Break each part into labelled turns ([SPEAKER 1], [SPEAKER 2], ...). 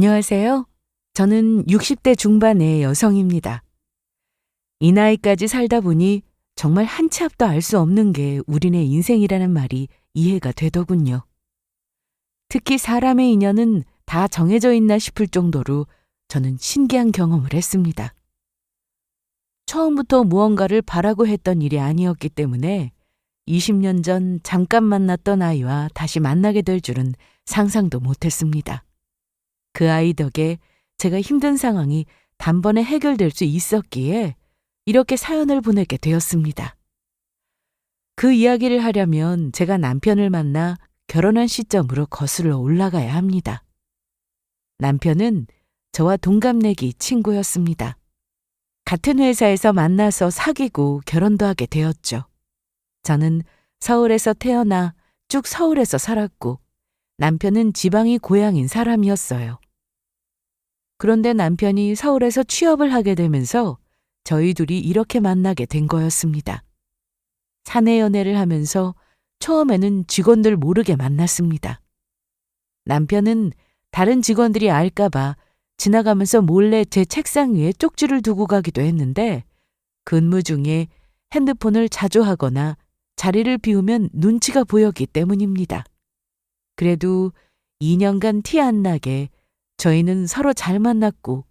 [SPEAKER 1] 안녕하세요. 저는 60대 중반의 여성입니다. 이 나이까지 살다 보니 정말 한 치 앞도 알 수 없는 게 우리네 인생이라는 말이 이해가 되더군요. 특히 사람의 인연은 다 정해져 있나 싶을 정도로 저는 신기한 경험을 했습니다. 처음부터 무언가를 바라고 했던 일이 아니었기 때문에 20년 전 잠깐 만났던 아이와 다시 만나게 될 줄은 상상도 못했습니다. 그 아이 덕에 제가 힘든 상황이 단번에 해결될 수 있었기에 이렇게 사연을 보내게 되었습니다. 그 이야기를 하려면 제가 남편을 만나 결혼한 시점으로 거슬러 올라가야 합니다. 남편은 저와 동갑내기 친구였습니다. 같은 회사에서 만나서 사귀고 결혼도 하게 되었죠. 저는 서울에서 태어나 쭉 서울에서 살았고 남편은 지방이 고향인 사람이었어요. 그런데 남편이 서울에서 취업을 하게 되면서 저희 둘이 이렇게 만나게 된 거였습니다. 사내 연애를 하면서 처음에는 직원들 모르게 만났습니다. 남편은 다른 직원들이 알까봐 지나가면서 몰래 제 책상 위에 쪽지를 두고 가기도 했는데 근무 중에 핸드폰을 자주 하거나 자리를 비우면 눈치가 보였기 때문입니다. 그래도 2년간 티 안 나게 저희는 서로 잘 만났고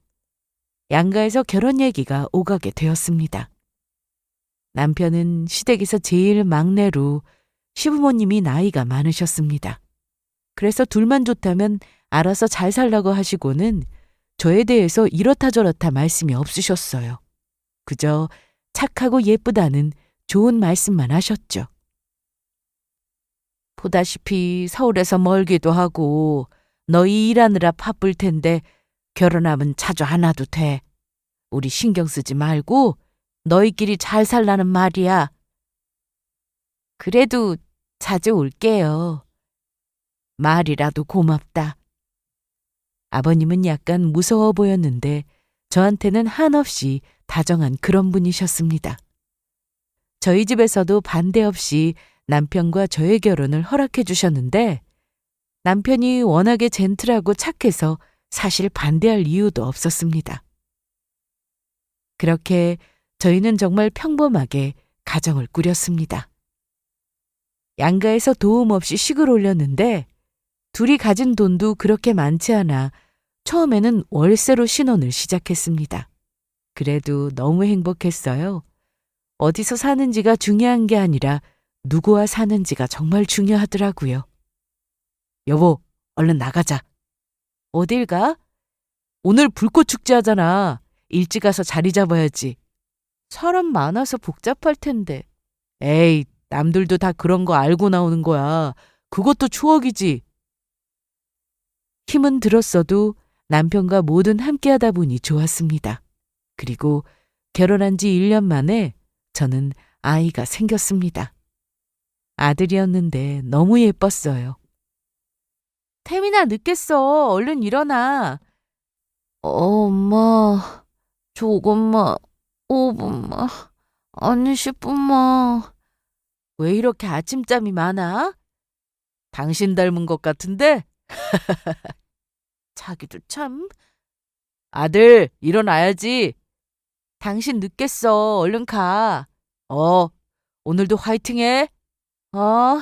[SPEAKER 1] 양가에서 결혼 얘기가 오가게 되었습니다. 남편은 시댁에서 제일 막내로 시부모님이 나이가 많으셨습니다. 그래서 둘만 좋다면 알아서 잘 살라고 하시고는 저에 대해서 이렇다 저렇다 말씀이 없으셨어요. 그저 착하고 예쁘다는 좋은 말씀만 하셨죠. 보다시피 서울에서 멀기도 하고 너희 일하느라 바쁠 텐데 결혼하면 자주 안 와도 돼. 우리 신경 쓰지 말고 너희끼리 잘 살라는 말이야. 그래도 자주 올게요. 말이라도 고맙다. 아버님은 약간 무서워 보였는데 저한테는 한없이 다정한 그런 분이셨습니다. 저희 집에서도 반대 없이 남편과 저의 결혼을 허락해 주셨는데 남편이 워낙에 젠틀하고 착해서 사실 반대할 이유도 없었습니다. 그렇게 저희는 정말 평범하게 가정을 꾸렸습니다. 양가에서 도움 없이 식을 올렸는데 둘이 가진 돈도 그렇게 많지 않아 처음에는 월세로 신혼을 시작했습니다. 그래도 너무 행복했어요. 어디서 사는지가 중요한 게 아니라 누구와 사는지가 정말 중요하더라고요. 여보, 얼른 나가자. 어딜 가? 오늘 불꽃 축제 하잖아. 일찍 가서 자리 잡아야지. 사람 많아서 복잡할 텐데. 에이, 남들도 다 그런 거 알고 나오는 거야. 그것도 추억이지. 힘은 들었어도 남편과 뭐든 함께 하다 보니 좋았습니다. 그리고 결혼한 지 1년 만에 저는 아이가 생겼습니다. 아들이었는데 너무 예뻤어요. 태민아, 늦겠어. 얼른 일어나. 엄마, 조금만, 5분만, 아니 10분만. 왜 이렇게 아침잠이 많아? 당신 닮은 것 같은데? 자기도 참. 아들, 일어나야지. 당신 늦겠어. 얼른 가. 오늘도 화이팅해. 어?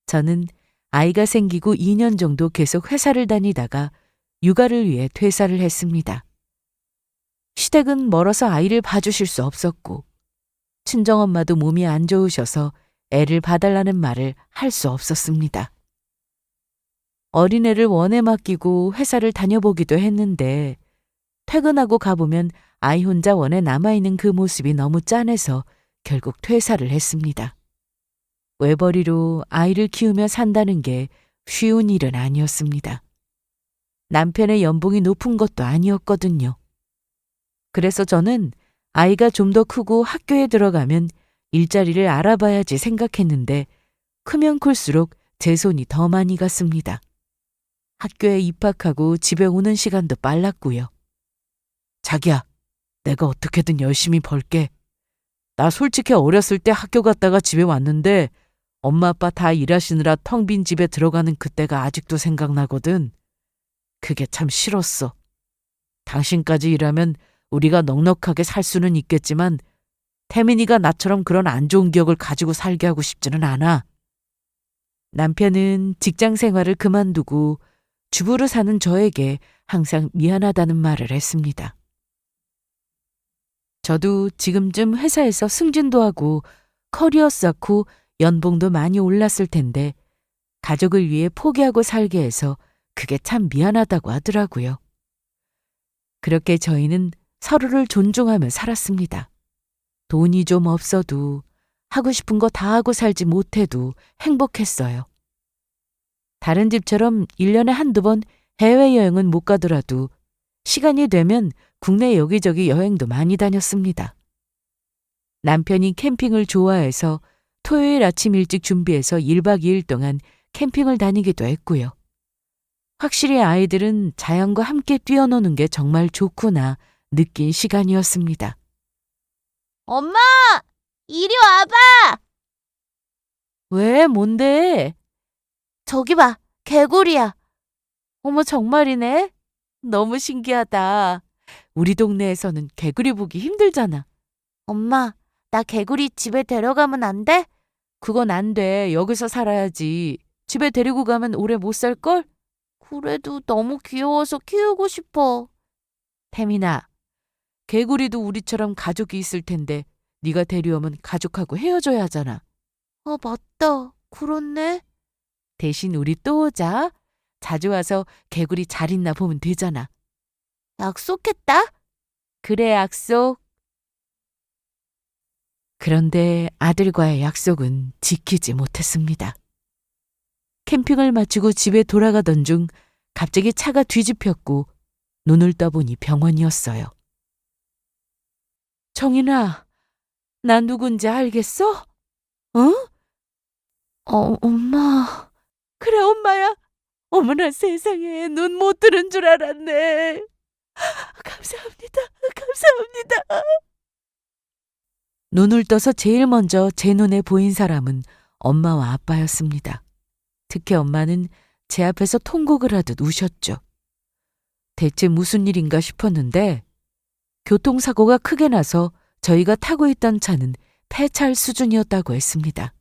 [SPEAKER 1] 저는 아이가 생기고 2년 정도 계속 회사를 다니다가 육아를 위해 퇴사를 했습니다. 시댁은 멀어서 아이를 봐주실 수 없었고 친정엄마도 몸이 안 좋으셔서 애를 봐달라는 말을 할 수 없었습니다. 어린애를 원에 맡기고 회사를 다녀보기도 했는데 퇴근하고 가보면 아이 혼자 원에 남아있는 그 모습이 너무 짠해서 결국 퇴사를 했습니다. 외벌이로 아이를 키우며 산다는 게 쉬운 일은 아니었습니다. 남편의 연봉이 높은 것도 아니었거든요. 그래서 저는 아이가 좀 더 크고 학교에 들어가면 일자리를 알아봐야지 생각했는데 크면 클수록 제 손이 더 많이 갔습니다. 학교에 입학하고 집에 오는 시간도 빨랐고요. 자기야, 내가 어떻게든 열심히 벌게. 나 솔직히 어렸을 때 학교 갔다가 집에 왔는데 엄마 아빠 다 일하시느라 텅 빈 집에 들어가는 그때가 아직도 생각나거든. 그게 참 싫었어. 당신까지 일하면 우리가 넉넉하게 살 수는 있겠지만 태민이가 나처럼 그런 안 좋은 기억을 가지고 살게 하고 싶지는 않아. 남편은 직장 생활을 그만두고 주부로 사는 저에게 항상 미안하다는 말을 했습니다. 저도 지금쯤 회사에서 승진도 하고 커리어 쌓고 연봉도 많이 올랐을 텐데 가족을 위해 포기하고 살게 해서 그게 참 미안하다고 하더라고요. 그렇게 저희는 서로를 존중하며 살았습니다. 돈이 좀 없어도 하고 싶은 거 다 하고 살지 못해도 행복했어요. 다른 집처럼 1년에 한두 번 해외여행은 못 가더라도 시간이 되면 국내 여기저기 여행도 많이 다녔습니다. 남편이 캠핑을 좋아해서 토요일 아침 일찍 준비해서 1박 2일 동안 캠핑을 다니기도 했고요. 확실히 아이들은 자연과 함께 뛰어노는 게 정말 좋구나 느낀 시간이었습니다.
[SPEAKER 2] 엄마! 이리 와봐!
[SPEAKER 1] 왜? 뭔데?
[SPEAKER 2] 저기 봐, 개구리야.
[SPEAKER 1] 어머, 정말이네? 너무 신기하다. 우리 동네에서는 개구리 보기 힘들잖아.
[SPEAKER 2] 엄마, 나 개구리 집에 데려가면 안 돼?
[SPEAKER 1] 그건 안 돼. 여기서 살아야지. 집에 데리고 가면 오래 못 살걸?
[SPEAKER 2] 그래도 너무 귀여워서 키우고 싶어.
[SPEAKER 1] 태민아, 개구리도 우리처럼 가족이 있을 텐데 네가 데려오면 가족하고 헤어져야 하잖아.
[SPEAKER 2] 아, 맞다. 그렇네.
[SPEAKER 1] 대신 우리 또 오자. 자주 와서 개구리 잘 있나 보면 되잖아.
[SPEAKER 2] 약속했다?
[SPEAKER 1] 그래, 약속. 그런데 아들과의 약속은 지키지 못했습니다. 캠핑을 마치고 집에 돌아가던 중 갑자기 차가 뒤집혔고 눈을 떠보니 병원이었어요. 정인아, 나 누군지 알겠어? 어?
[SPEAKER 2] 엄마.
[SPEAKER 1] 그래, 엄마야. 어머나 세상에, 눈 못 뜨는 줄 알았네. 감사합니다. 감사합니다. 눈을 떠서 제일 먼저 제 눈에 보인 사람은 엄마와 아빠였습니다. 특히 엄마는 제 앞에서 통곡을 하듯 우셨죠. 대체 무슨 일인가 싶었는데 교통사고가 크게 나서 저희가 타고 있던 차는 폐차할 수준이었다고 했습니다.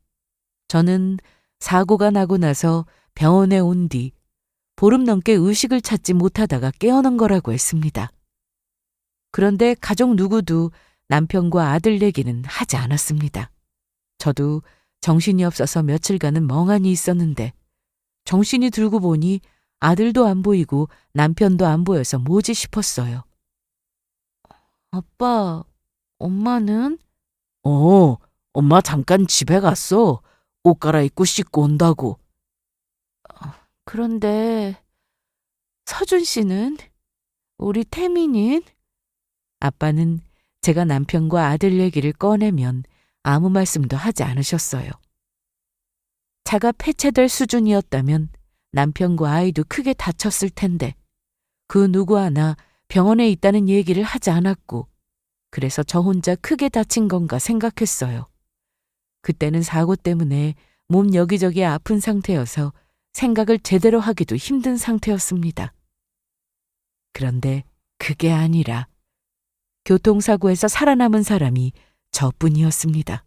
[SPEAKER 1] 저는 사고가 나고 나서 병원에 온 뒤 보름 넘게 의식을 찾지 못하다가 깨어난 거라고 했습니다. 그런데 가족 누구도 남편과 아들 얘기는 하지 않았습니다. 저도 정신이 없어서 며칠간은 멍하니 있었는데 정신이 들고 보니 아들도 안 보이고 남편도 안 보여서 뭐지 싶었어요.
[SPEAKER 2] 아빠, 엄마는?
[SPEAKER 1] 엄마 잠깐 집에 갔어. 옷 갈아입고 씻고 온다고.
[SPEAKER 2] 그런데 서준 씨는? 우리 태민인?
[SPEAKER 1] 아빠는 제가 남편과 아들 얘기를 꺼내면 아무 말씀도 하지 않으셨어요. 차가 폐차될 수준이었다면 남편과 아이도 크게 다쳤을 텐데 그 누구 하나 병원에 있다는 얘기를 하지 않았고 그래서 저 혼자 크게 다친 건가 생각했어요. 그때는 사고 때문에 몸 여기저기 아픈 상태여서 생각을 제대로 하기도 힘든 상태였습니다. 그런데 그게 아니라 교통사고에서 살아남은 사람이 저뿐이었습니다.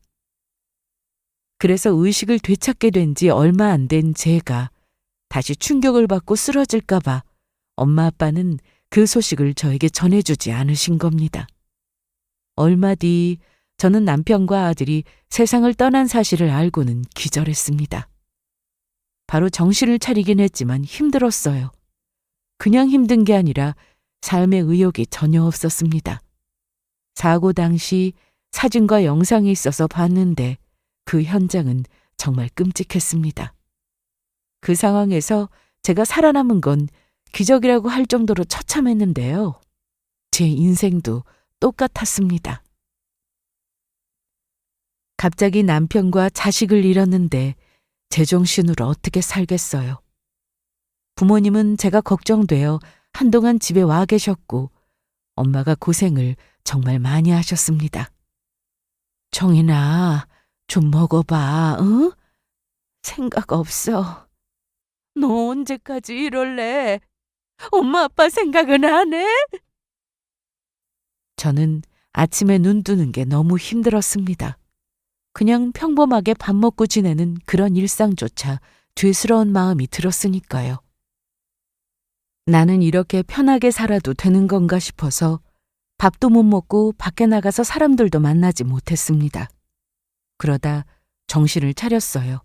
[SPEAKER 1] 그래서 의식을 되찾게 된 지 얼마 안 된 제가 다시 충격을 받고 쓰러질까봐 엄마 아빠는 그 소식을 저에게 전해주지 않으신 겁니다. 얼마 뒤 저는 남편과 아들이 세상을 떠난 사실을 알고는 기절했습니다. 바로 정신을 차리긴 했지만 힘들었어요. 그냥 힘든 게 아니라 삶의 의욕이 전혀 없었습니다. 사고 당시 사진과 영상이 있어서 봤는데 그 현장은 정말 끔찍했습니다. 그 상황에서 제가 살아남은 건 기적이라고 할 정도로 처참했는데요. 제 인생도 똑같았습니다. 갑자기 남편과 자식을 잃었는데 제정신으로 어떻게 살겠어요. 부모님은 제가 걱정되어 한동안 집에 와 계셨고 엄마가 고생을 정말 많이 하셨습니다. 정인아, 좀 먹어봐, 응? 생각 없어. 너 언제까지 이럴래? 엄마 아빠 생각은 안 해? 저는 아침에 눈 뜨는 게 너무 힘들었습니다. 그냥 평범하게 밥 먹고 지내는 그런 일상조차 죄스러운 마음이 들었으니까요. 나는 이렇게 편하게 살아도 되는 건가 싶어서 밥도 못 먹고 밖에 나가서 사람들도 만나지 못했습니다. 그러다 정신을 차렸어요.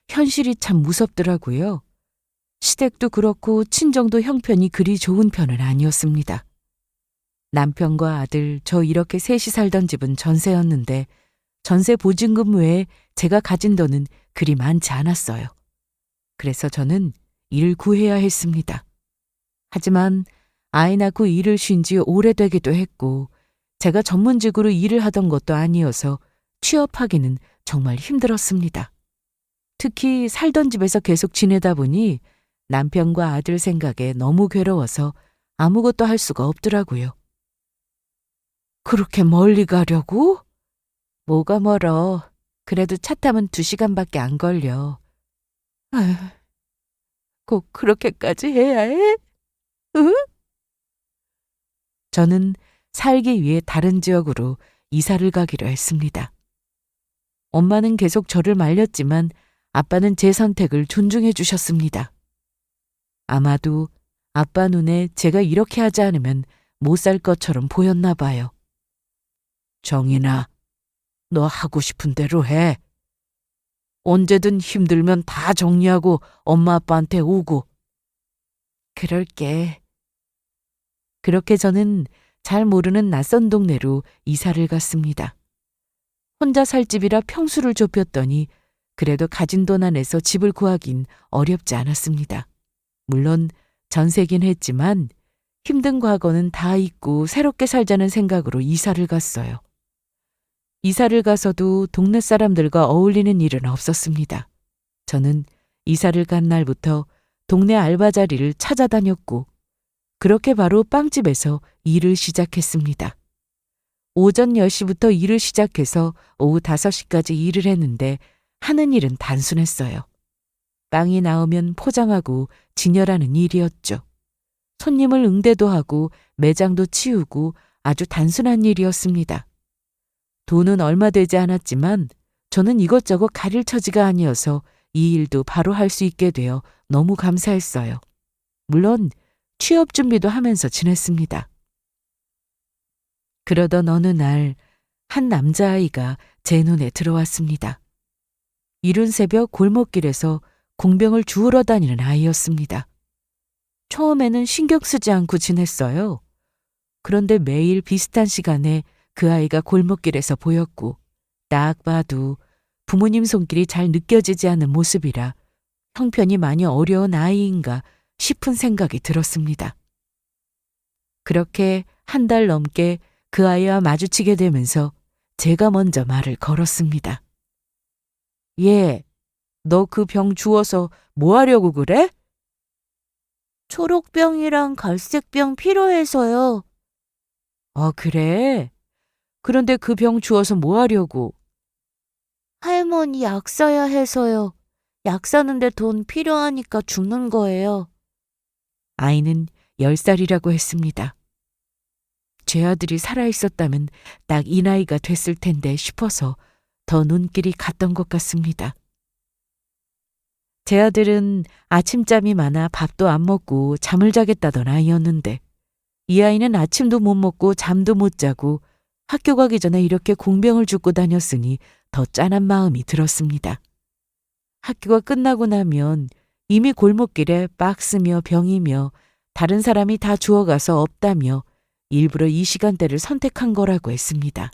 [SPEAKER 1] 현실이 참 무섭더라고요. 시댁도 그렇고 친정도 형편이 그리 좋은 편은 아니었습니다. 남편과 아들, 저 이렇게 셋이 살던 집은 전세였는데 전세 보증금 외에 제가 가진 돈은 그리 많지 않았어요. 그래서 저는 일을 구해야 했습니다. 하지만 아이 낳고 일을 쉰 지 오래되기도 했고 제가 전문직으로 일을 하던 것도 아니어서 취업하기는 정말 힘들었습니다. 특히 살던 집에서 계속 지내다 보니 남편과 아들 생각에 너무 괴로워서 아무것도 할 수가 없더라고요. 그렇게 멀리 가려고? 뭐가 멀어. 그래도 차 타면 2시간밖에 안 걸려. 아휴, 꼭 그렇게까지 해야 해? 응? 저는 살기 위해 다른 지역으로 이사를 가기로 했습니다. 엄마는 계속 저를 말렸지만 아빠는 제 선택을 존중해 주셨습니다. 아마도 아빠 눈에 제가 이렇게 하지 않으면 못 살 것처럼 보였나 봐요. 정인아, 너 하고 싶은 대로 해. 언제든 힘들면 다 정리하고 엄마 아빠한테 오고. 그럴게. 그렇게 저는 잘 모르는 낯선 동네로 이사를 갔습니다. 혼자 살 집이라 평수를 좁혔더니 그래도 가진 돈 안에서 집을 구하긴 어렵지 않았습니다. 물론 전세긴 했지만 힘든 과거는 다 잊고 새롭게 살자는 생각으로 이사를 갔어요. 이사를 가서도 동네 사람들과 어울리는 일은 없었습니다. 저는 이사를 간 날부터 동네 알바 자리를 찾아다녔고 그렇게 바로 빵집에서 일을 시작했습니다. 오전 10시부터 일을 시작해서 오후 5시까지 일을 했는데 하는 일은 단순했어요. 빵이 나오면 포장하고 진열하는 일이었죠. 손님을 응대도 하고 매장도 치우고 아주 단순한 일이었습니다. 돈은 얼마 되지 않았지만 저는 이것저것 가릴 처지가 아니어서 이 일도 바로 할 수 있게 되어 너무 감사했어요. 물론 취업 준비도 하면서 지냈습니다. 그러던 어느 날 한 남자아이가 제 눈에 들어왔습니다. 이른 새벽 골목길에서 공병을 주우러 다니는 아이였습니다. 처음에는 신경 쓰지 않고 지냈어요. 그런데 매일 비슷한 시간에 그 아이가 골목길에서 보였고 딱 봐도 부모님 손길이 잘 느껴지지 않는 모습이라 형편이 많이 어려운 아이인가 싶은 생각이 들었습니다. 그렇게 한 달 넘게 그 아이와 마주치게 되면서 제가 먼저 말을 걸었습니다. 얘, 너 그 병 주워서 뭐 하려고 그래?
[SPEAKER 2] 초록병이랑 갈색병 필요해서요.
[SPEAKER 1] 그래? 그런데 그 병 주워서 뭐 하려고?
[SPEAKER 2] 할머니 약 사야 해서요. 약 사는데 돈 필요하니까 주는 거예요.
[SPEAKER 1] 아이는 10살이라고 했습니다. 제 아들이 살아있었다면 딱 이 나이가 됐을 텐데 싶어서 더 눈길이 갔던 것 같습니다. 제 아들은 아침잠이 많아 밥도 안 먹고 잠을 자겠다던 아이였는데 이 아이는 아침도 못 먹고 잠도 못 자고 학교 가기 전에 이렇게 공병을 줍고 다녔으니 더 짠한 마음이 들었습니다. 학교가 끝나고 나면 이미 골목길에 박스며 병이며 다른 사람이 다 주워가서 없다며 일부러 이 시간대를 선택한 거라고 했습니다.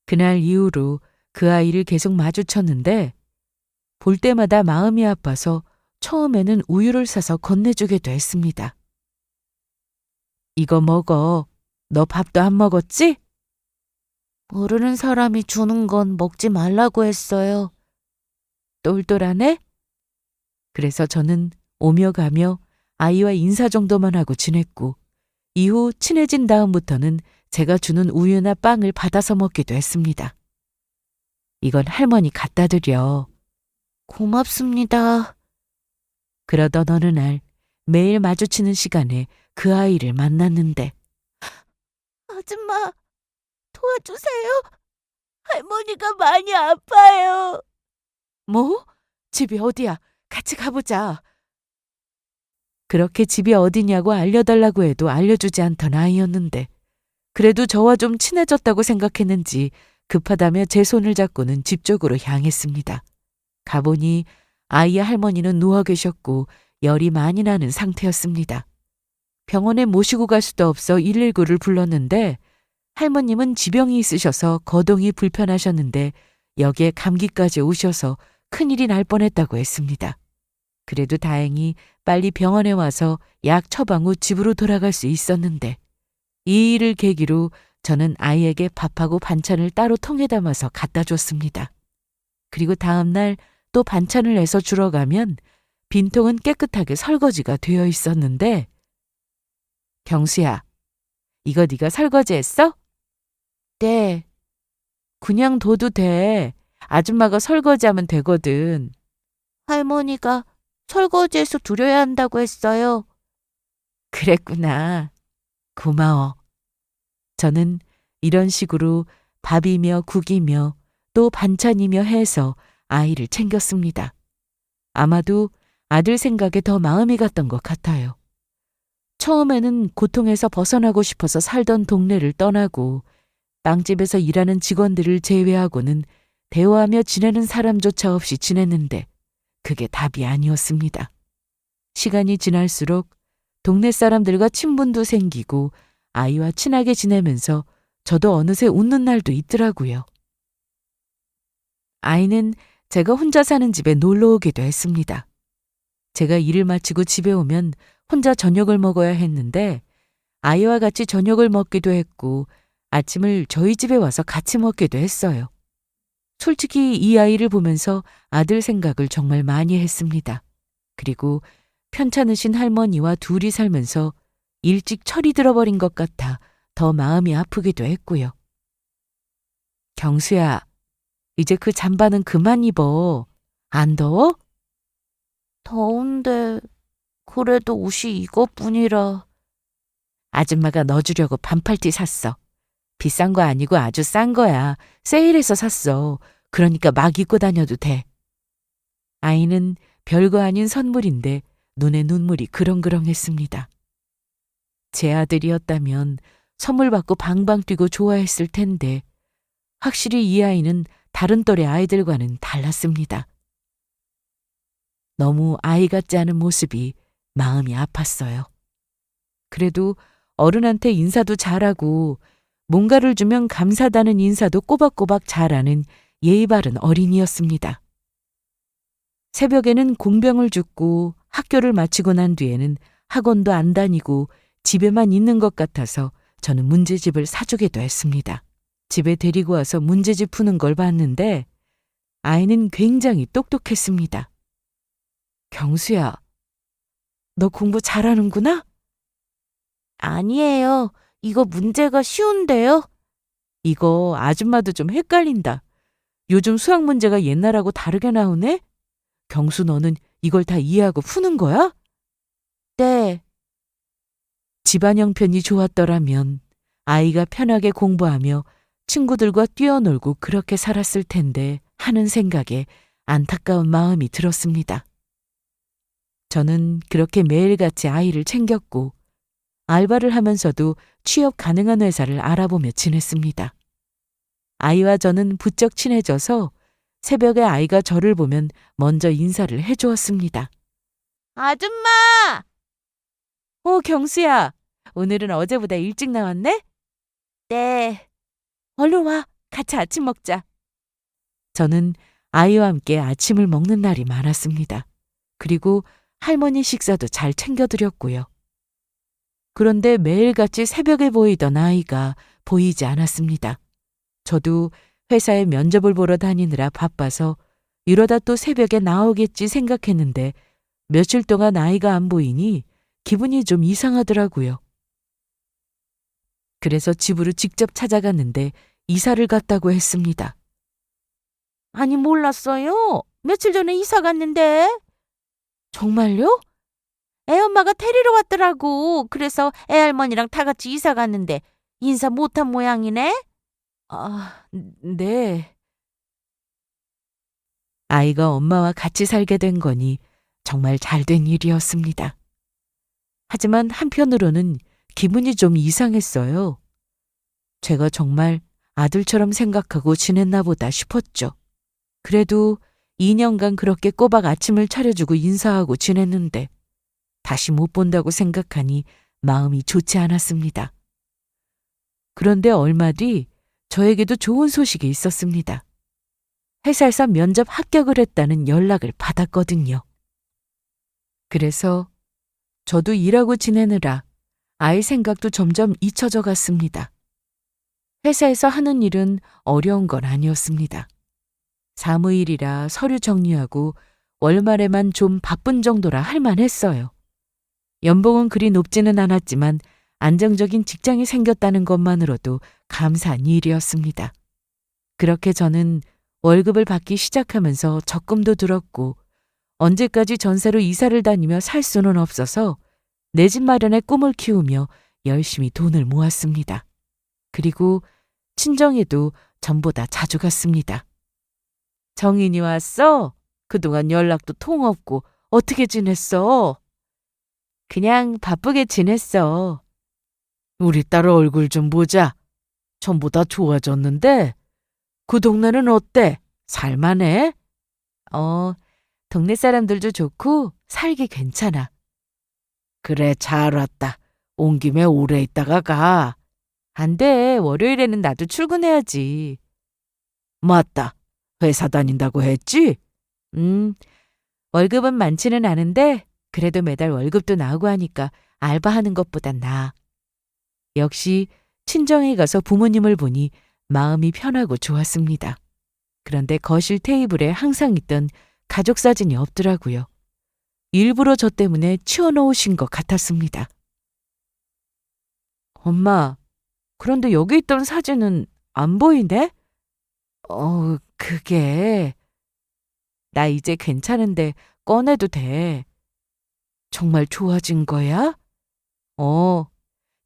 [SPEAKER 1] 그날 이후로 그 아이를 계속 마주쳤는데 볼 때마다 마음이 아파서 처음에는 우유를 사서 건네주기도 했습니다. 이거 먹어. 너 밥도 안 먹었지?
[SPEAKER 2] 모르는 사람이 주는 건 먹지 말라고 했어요.
[SPEAKER 1] 똘똘하네? 그래서 저는 오며 가며 아이와 인사 정도만 하고 지냈고 이후 친해진 다음부터는 제가 주는 우유나 빵을 받아서 먹기도 했습니다. 이건 할머니 갖다 드려.
[SPEAKER 2] 고맙습니다.
[SPEAKER 1] 그러던 어느 날 매일 마주치는 시간에 그 아이를 만났는데
[SPEAKER 2] 아줌마, 도와주세요. 할머니가 많이 아파요.
[SPEAKER 1] 뭐? 집이 어디야? 같이 가보자. 그렇게 집이 어디냐고 알려달라고 해도 알려주지 않던 아이였는데 그래도 저와 좀 친해졌다고 생각했는지 급하다며 제 손을 잡고는 집 쪽으로 향했습니다. 가보니 아이의 할머니는 누워 계셨고 열이 많이 나는 상태였습니다. 병원에 모시고 갈 수도 없어 119를 불렀는데 할머님은 지병이 있으셔서 거동이 불편하셨는데 여기에 감기까지 오셔서 큰일이 날 뻔했다고 했습니다. 그래도 다행히 빨리 병원에 와서 약 처방 후 집으로 돌아갈 수 있었는데 이 일을 계기로 저는 아이에게 밥하고 반찬을 따로 통에 담아서 갖다 줬습니다. 그리고 다음 날 또 반찬을 내서 주러 가면 빈통은 깨끗하게 설거지가 되어 있었는데 경수야, 이거 네가 설거지했어?
[SPEAKER 2] 네,
[SPEAKER 1] 그냥 둬도 돼. 아줌마가 설거지하면 되거든.
[SPEAKER 2] 할머니가 설거지해서 드려야 한다고 했어요.
[SPEAKER 1] 그랬구나. 고마워. 저는 이런 식으로 밥이며 국이며 또 반찬이며 해서 아이를 챙겼습니다. 아마도 아들 생각에 더 마음이 갔던 것 같아요. 처음에는 고통에서 벗어나고 싶어서 살던 동네를 떠나고 빵집에서 일하는 직원들을 제외하고는 대화하며 지내는 사람조차 없이 지냈는데 그게 답이 아니었습니다. 시간이 지날수록 동네 사람들과 친분도 생기고 아이와 친하게 지내면서 저도 어느새 웃는 날도 있더라고요. 아이는 제가 혼자 사는 집에 놀러 오기도 했습니다. 제가 일을 마치고 집에 오면 혼자 저녁을 먹어야 했는데 아이와 같이 저녁을 먹기도 했고 아침을 저희 집에 와서 같이 먹기도 했어요. 솔직히 이 아이를 보면서 아들 생각을 정말 많이 했습니다. 그리고 편찮으신 할머니와 둘이 살면서 일찍 철이 들어버린 것 같아 더 마음이 아프기도 했고요. 경수야, 이제 그 잠바는 그만 입어. 안 더워?
[SPEAKER 2] 더운데 그래도 옷이 이것뿐이라.
[SPEAKER 1] 아줌마가 너 주려고 반팔티 샀어. 비싼 거 아니고 아주 싼 거야. 세일해서 샀어. 그러니까 막 입고 다녀도 돼. 아이는 별거 아닌 선물인데 눈에 눈물이 그렁그렁했습니다. 제 아들이었다면 선물 받고 방방 뛰고 좋아했을 텐데 확실히 이 아이는 다른 또래 아이들과는 달랐습니다. 너무 아이 같지 않은 모습이 마음이 아팠어요. 그래도 어른한테 인사도 잘하고 뭔가를 주면 감사하다는 인사도 꼬박꼬박 잘하는 예의 바른 어린이였습니다. 새벽에는 공병을 줍고 학교를 마치고 난 뒤에는 학원도 안 다니고 집에만 있는 것 같아서 저는 문제집을 사주기도 했습니다. 집에 데리고 와서 문제집 푸는 걸 봤는데 아이는 굉장히 똑똑했습니다. 경수야, 너 공부 잘하는구나?
[SPEAKER 2] 아니에요. 이거 문제가 쉬운데요.
[SPEAKER 1] 이거 아줌마도 좀 헷갈린다. 요즘 수학 문제가 옛날하고 다르게 나오네? 경수 너는 이걸 다 이해하고 푸는 거야?
[SPEAKER 2] 네,
[SPEAKER 1] 집안 형편이 좋았더라면 아이가 편하게 공부하며 친구들과 뛰어놀고 그렇게 살았을 텐데 하는 생각에 안타까운 마음이 들었습니다. 저는 그렇게 매일같이 아이를 챙겼고 알바를 하면서도 취업 가능한 회사를 알아보며 지냈습니다. 아이와 저는 부쩍 친해져서 새벽에 아이가 저를 보면 먼저 인사를 해주었습니다.
[SPEAKER 2] 아줌마!
[SPEAKER 1] 경수야, 오늘은 어제보다 일찍 나왔네?
[SPEAKER 2] 네,
[SPEAKER 1] 얼른 와, 같이 아침 먹자. 저는 아이와 함께 아침을 먹는 날이 많았습니다. 그리고 할머니 식사도 잘 챙겨드렸고요. 그런데 매일같이 새벽에 보이던 아이가 보이지 않았습니다. 저도 회사에 면접을 보러 다니느라 바빠서 이러다 또 새벽에 나오겠지 생각했는데 며칠 동안 아이가 안 보이니 기분이 좀 이상하더라고요. 그래서 집으로 직접 찾아갔는데 이사를 갔다고 했습니다.
[SPEAKER 2] 아니 몰랐어요. 며칠 전에 이사 갔는데.
[SPEAKER 1] 정말요?
[SPEAKER 2] 애엄마가 데리러 왔더라고. 그래서 애할머니랑 다 같이 이사 갔는데 인사 못한 모양이네?
[SPEAKER 1] 아, 네. 아이가 엄마와 같이 살게 된 거니 정말 잘된 일이었습니다. 하지만 한편으로는 기분이 좀 이상했어요. 제가 정말 아들처럼 생각하고 지냈나 보다 싶었죠. 그래도 2년간 그렇게 꼬박 아침을 차려주고 인사하고 지냈는데 다시 못 본다고 생각하니 마음이 좋지 않았습니다. 그런데 얼마 뒤 저에게도 좋은 소식이 있었습니다. 회사에서 면접 합격을 했다는 연락을 받았거든요. 그래서 저도 일하고 지내느라 아이 생각도 점점 잊혀져 갔습니다. 회사에서 하는 일은 어려운 건 아니었습니다. 사무일이라 서류 정리하고 월말에만 좀 바쁜 정도라 할 만했어요. 연봉은 그리 높지는 않았지만 안정적인 직장이 생겼다는 것만으로도 감사한 일이었습니다. 그렇게 저는 월급을 받기 시작하면서 적금도 들었고 언제까지 전세로 이사를 다니며 살 수는 없어서 내 집 마련의 꿈을 키우며 열심히 돈을 모았습니다. 그리고 친정에도 전보다 자주 갔습니다. 정인이 왔어? 그동안 연락도 통 없고 어떻게 지냈어? 그냥 바쁘게 지냈어. 우리 딸 얼굴 좀 보자. 전보다 좋아졌는데? 그 동네는 어때? 살만해? 동네 사람들도 좋고 살기 괜찮아. 그래, 잘 왔다. 온 김에 오래 있다가 가. 안 돼. 월요일에는 나도 출근해야지. 맞다. 회사 다닌다고 했지? 월급은 많지는 않은데 그래도 매달 월급도 나오고 하니까 알바하는 것보단 나아. 역시 친정에 가서 부모님을 보니 마음이 편하고 좋았습니다. 그런데 거실 테이블에 항상 있던 가족 사진이 없더라고요. 일부러 저 때문에 치워놓으신 것 같았습니다. 엄마, 그런데 여기 있던 사진은 안 보이네? 그게... 나 이제 괜찮은데 꺼내도 돼. 정말 좋아진 거야?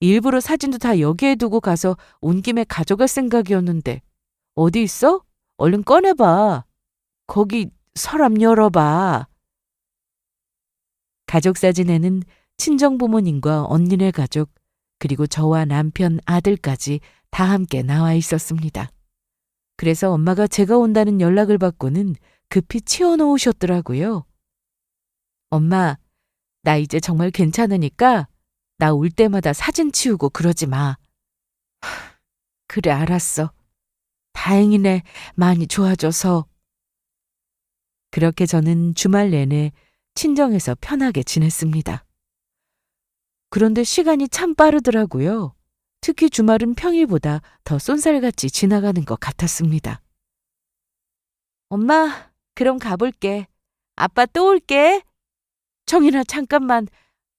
[SPEAKER 1] 일부러 사진도 다 여기에 두고 가서 온 김에 가져갈 생각이었는데 어디 있어? 얼른 꺼내봐. 거기 서랍 열어봐. 가족 사진에는 친정 부모님과 언니네 가족 그리고 저와 남편, 아들까지 다 함께 나와 있었습니다. 그래서 엄마가 제가 온다는 연락을 받고는 급히 치워놓으셨더라고요. 엄마, 나 이제 정말 괜찮으니까 나 올 때마다 사진 치우고 그러지 마. 그래, 알았어. 다행이네. 많이 좋아져서. 그렇게 저는 주말 내내 친정에서 편하게 지냈습니다. 그런데 시간이 참 빠르더라고요. 특히 주말은 평일보다 더 쏜살같이 지나가는 것 같았습니다. 엄마, 그럼 가볼게. 아빠 또 올게. 정인아, 잠깐만.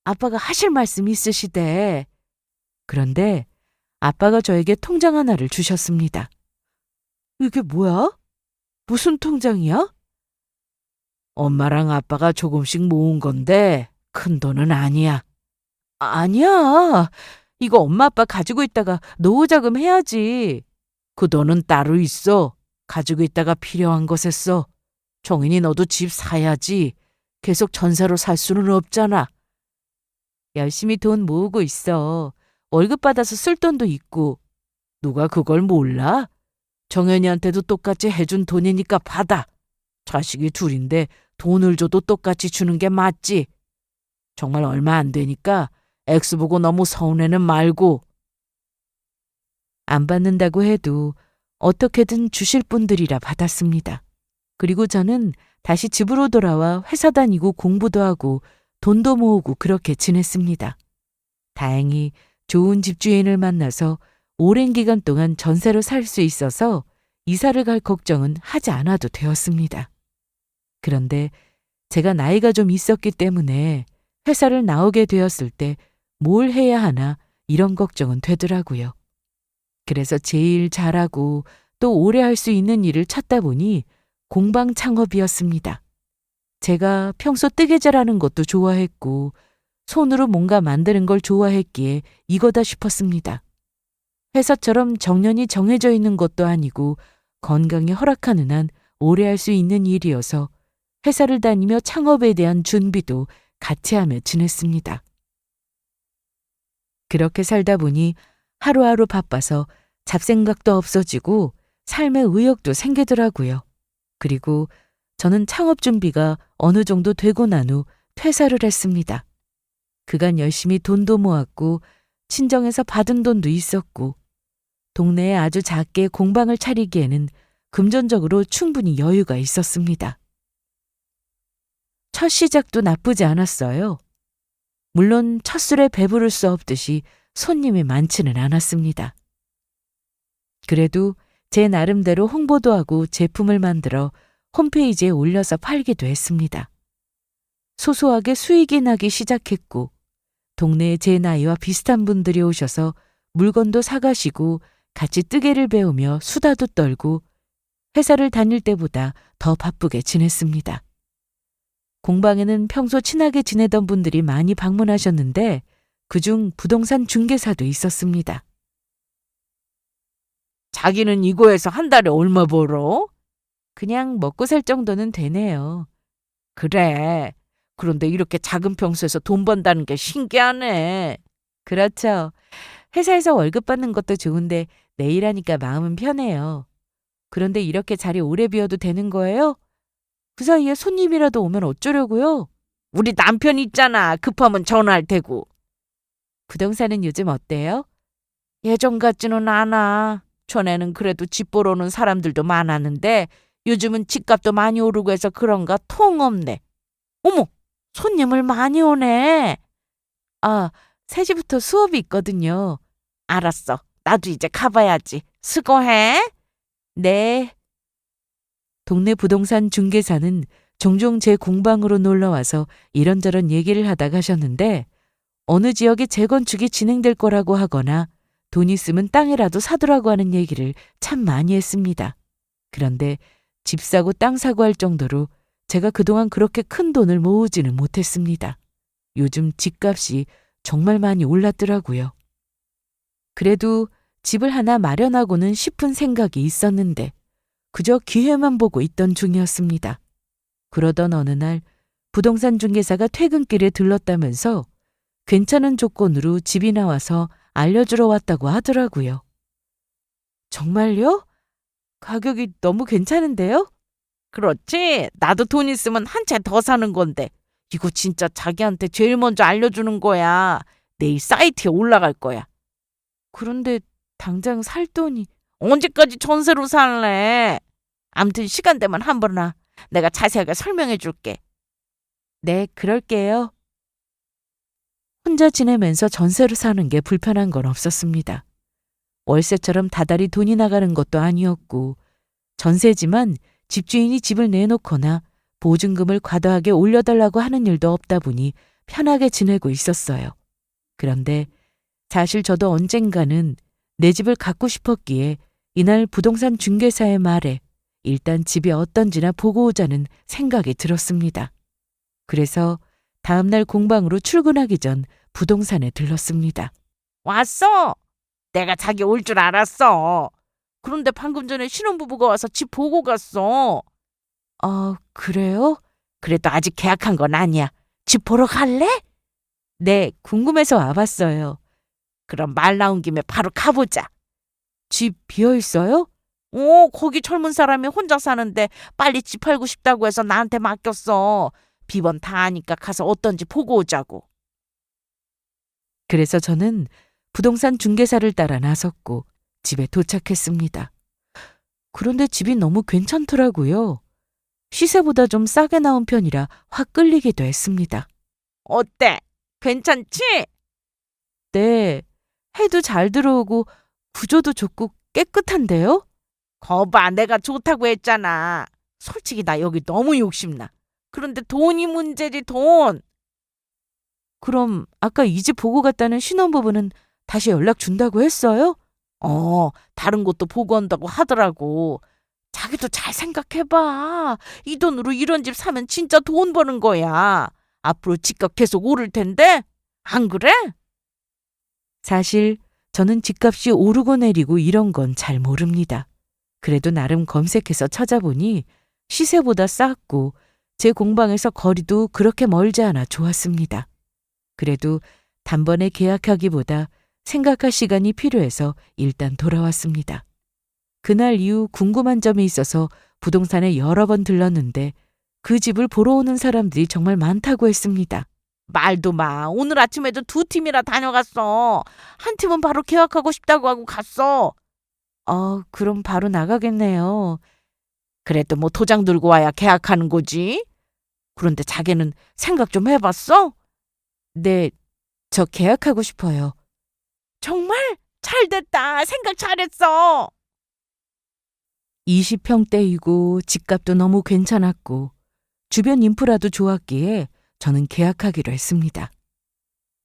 [SPEAKER 1] 아빠가 하실 말씀 있으시대. 그런데 아빠가 저에게 통장 하나를 주셨습니다. 이게 뭐야? 무슨 통장이야? 엄마랑 아빠가 조금씩 모은 건데 큰 돈은 아니야. 아니야. 이거 엄마 아빠 가지고 있다가 노후자금 해야지. 그 돈은 따로 있어. 가지고 있다가 필요한 것에 써. 정인이 너도 집 사야지. 계속 전세로 살 수는 없잖아. 열심히 돈 모으고 있어. 월급 받아서 쓸 돈도 있고. 누가 그걸 몰라? 정연이한테도 똑같이 해준 돈이니까 받아. 자식이 둘인데 돈을 줘도 똑같이 주는 게 맞지. 정말 얼마 안 되니까 액수 보고 너무 서운해는 말고. 안 받는다고 해도 어떻게든 주실 분들이라 받았습니다. 그리고 저는 다시 집으로 돌아와 회사 다니고 공부도 하고 돈도 모으고 그렇게 지냈습니다. 다행히 좋은 집주인을 만나서 오랜 기간 동안 전세로 살 수 있어서 이사를 갈 걱정은 하지 않아도 되었습니다. 그런데 제가 나이가 좀 있었기 때문에 회사를 나오게 되었을 때 뭘 해야 하나 이런 걱정은 되더라고요. 그래서 제일 잘하고 또 오래 할 수 있는 일을 찾다 보니 공방 창업이었습니다. 제가 평소 뜨개질하는 것도 좋아했고 손으로 뭔가 만드는 걸 좋아했기에 이거다 싶었습니다. 회사처럼 정년이 정해져 있는 것도 아니고 건강이 허락하는 한 오래 할 수 있는 일이어서 회사를 다니며 창업에 대한 준비도 같이 하며 지냈습니다. 그렇게 살다 보니 하루하루 바빠서 잡생각도 없어지고 삶의 의욕도 생기더라고요. 그리고 저는 창업 준비가 어느 정도 되고 난 후 퇴사를 했습니다. 그간 열심히 돈도 모았고 친정에서 받은 돈도 있었고 동네에 아주 작게 공방을 차리기에는 금전적으로 충분히 여유가 있었습니다. 첫 시작도 나쁘지 않았어요. 물론 첫 술에 배부를 수 없듯이 손님이 많지는 않았습니다. 그래도 제 나름대로 홍보도 하고 제품을 만들어 홈페이지에 올려서 팔기도 했습니다. 소소하게 수익이 나기 시작했고 동네에 제 나이와 비슷한 분들이 오셔서 물건도 사가시고 같이 뜨개를 배우며 수다도 떨고 회사를 다닐 때보다 더 바쁘게 지냈습니다. 공방에는 평소 친하게 지내던 분들이 많이 방문하셨는데 그중 부동산 중개사도 있었습니다. 자기는 이거에서 한 달에 얼마 벌어? 그냥 먹고 살 정도는 되네요. 그래. 그런데 이렇게 작은 평수에서 돈 번다는 게 신기하네. 그렇죠. 회사에서 월급 받는 것도 좋은데 매일 하니까 마음은 편해요. 그런데 이렇게 자리 오래 비워도 되는 거예요? 그 사이에 손님이라도 오면 어쩌려고요? 우리 남편 있잖아. 급하면 전화할 테고. 부동산은 요즘 어때요? 예전 같지는 않아. 전에는 그래도 집 보러 오는 사람들도 많았는데 요즘은 집값도 많이 오르고 해서 그런가 통 없네. 어머, 손님을 많이 오네. 아, 3시부터 수업이 있거든요. 알았어. 나도 이제 가봐야지. 수고해. 네. 동네 부동산 중개사는 종종 제 공방으로 놀러와서 이런저런 얘기를 하다 가셨는데 어느 지역에 재건축이 진행될 거라고 하거나 돈 있으면 땅이라도 사두라고 하는 얘기를 참 많이 했습니다. 그런데 집 사고 땅 사고 할 정도로 제가 그동안 그렇게 큰 돈을 모으지는 못했습니다. 요즘 집값이 정말 많이 올랐더라고요. 그래도 집을 하나 마련하고는 싶은 생각이 있었는데 그저 기회만 보고 있던 중이었습니다. 그러던 어느 날 부동산 중개사가 퇴근길에 들렀다면서 괜찮은 조건으로 집이 나와서 알려주러 왔다고 하더라고요. 정말요? 가격이 너무 괜찮은데요? 그렇지. 나도 돈 있으면 한 채 더 사는 건데. 이거 진짜 자기한테 제일 먼저 알려주는 거야. 내일 사이트에 올라갈 거야. 그런데 당장 살 돈이 언제까지 전세로 살래? 암튼 시간 되면 한번 와. 내가 자세하게 설명해 줄게. 네, 그럴게요. 혼자 지내면서 전세로 사는 게 불편한 건 없었습니다. 월세처럼 다달이 돈이 나가는 것도 아니었고 전세지만 집주인이 집을 내놓거나 보증금을 과다하게 올려달라고 하는 일도 없다 보니 편하게 지내고 있었어요. 그런데 사실 저도 언젠가는 내 집을 갖고 싶었기에 이날 부동산 중개사의 말에 일단 집이 어떤지나 보고 오자는 생각이 들었습니다. 그래서 다음날 공방으로 출근하기 전 부동산에 들렀습니다. 왔어! 내가 자기 올 줄 알았어. 그런데 방금 전에 신혼부부가 와서 집 보고 갔어. 그래요? 그래도 아직 계약한 건 아니야. 집 보러 갈래? 네, 궁금해서 와봤어요. 그럼 말 나온 김에 바로 가보자. 집 비어있어요? 거기 젊은 사람이 혼자 사는데 빨리 집 팔고 싶다고 해서 나한테 맡겼어. 비번 다 아니까 가서 어떤지 보고 오자고. 그래서 저는 부동산 중개사를 따라 나섰고 집에 도착했습니다. 그런데 집이 너무 괜찮더라고요. 시세보다 좀 싸게 나온 편이라 확 끌리기도 했습니다. 어때? 괜찮지? 네, 해도 잘 들어오고 구조도 좋고 깨끗한데요? 거봐, 내가 좋다고 했잖아. 솔직히 나 여기 너무 욕심나. 그런데 돈이 문제지, 돈. 그럼 아까 이 집 보고 갔다는 신혼부부는 다시 연락 준다고 했어요? 다른 곳도 보고 온다고 하더라고. 자기도 잘 생각해봐. 이 돈으로 이런 집 사면 진짜 돈 버는 거야. 앞으로 집값 계속 오를 텐데.
[SPEAKER 2] 안 그래?
[SPEAKER 1] 사실 저는 집값이 오르고 내리고 이런 건 잘 모릅니다. 그래도 나름 검색해서 찾아보니 시세보다 쌌고 제 공방에서 거리도 그렇게 멀지 않아 좋았습니다. 그래도 단번에 계약하기보다 생각할 시간이 필요해서 일단 돌아왔습니다. 그날 이후 궁금한 점이 있어서 부동산에 여러 번 들렀는데 그 집을 보러 오는 사람들이 정말 많다고 했습니다.
[SPEAKER 2] 말도 마. 오늘 아침에도 두 팀이나 다녀갔어. 한 팀은 바로 계약하고 싶다고 하고 갔어.
[SPEAKER 1] 그럼 바로 나가겠네요.
[SPEAKER 2] 그래도 뭐 도장 들고 와야 계약하는 거지. 그런데 자기는 생각 좀 해봤어?
[SPEAKER 1] 네, 저 계약하고 싶어요.
[SPEAKER 2] 정말? 잘 됐다. 생각 잘했어.
[SPEAKER 1] 20평대이고 집값도 너무 괜찮았고 주변 인프라도 좋았기에 저는 계약하기로 했습니다.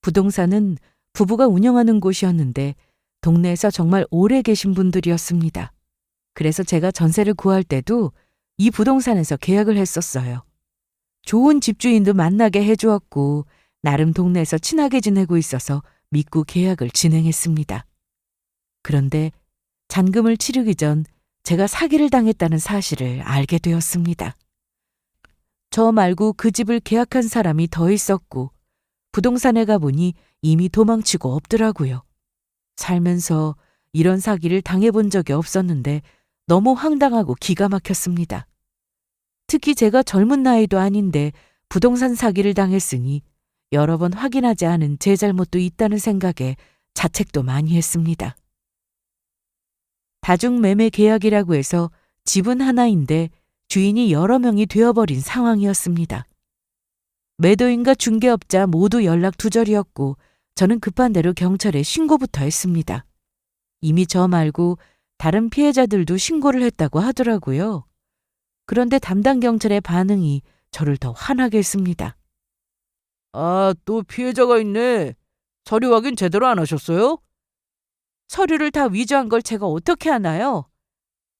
[SPEAKER 1] 부동산은 부부가 운영하는 곳이었는데 동네에서 정말 오래 계신 분들이었습니다. 그래서 제가 전세를 구할 때도 이 부동산에서 계약을 했었어요. 좋은 집주인도 만나게 해주었고 나름 동네에서 친하게 지내고 있어서 믿고 계약을 진행했습니다. 그런데 잔금을 치르기 전 제가 사기를 당했다는 사실을 알게 되었습니다. 저 말고 그 집을 계약한 사람이 더 있었고 부동산에 가보니 이미 도망치고 없더라고요. 살면서 이런 사기를 당해본 적이 없었는데 너무 황당하고 기가 막혔습니다. 특히 제가 젊은 나이도 아닌데 부동산 사기를 당했으니 여러 번 확인하지 않은 제 잘못도 있다는 생각에 자책도 많이 했습니다. 다중매매 계약이라고 해서 집은 하나인데 주인이 여러 명이 되어버린 상황이었습니다. 매도인과 중개업자 모두 연락 두절이었고 저는 급한 대로 경찰에 신고부터 했습니다. 이미 저 말고 다른 피해자들도 신고를 했다고 하더라고요. 그런데 담당 경찰의 반응이 저를 더 화나게 했습니다.
[SPEAKER 3] 또 피해자가 있네. 서류 확인 제대로 안 하셨어요?
[SPEAKER 1] 서류를 다 위조한 걸 제가 어떻게 하나요?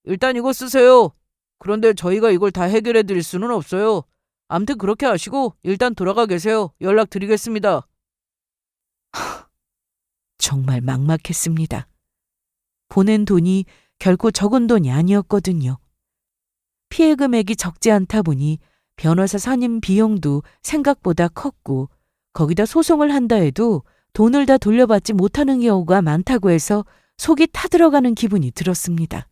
[SPEAKER 3] 일단 이거 쓰세요. 그런데 저희가 이걸 다 해결해 드릴 수는 없어요. 암튼 그렇게 하시고 일단 돌아가 계세요. 연락 드리겠습니다.
[SPEAKER 1] 정말 막막했습니다. 보낸 돈이 결코 적은 돈이 아니었거든요. 피해 금액이 적지 않다 보니 변호사 선임 비용도 생각보다 컸고 거기다 소송을 한다 해도 돈을 다 돌려받지 못하는 경우가 많다고 해서 속이 타들어가는 기분이 들었습니다.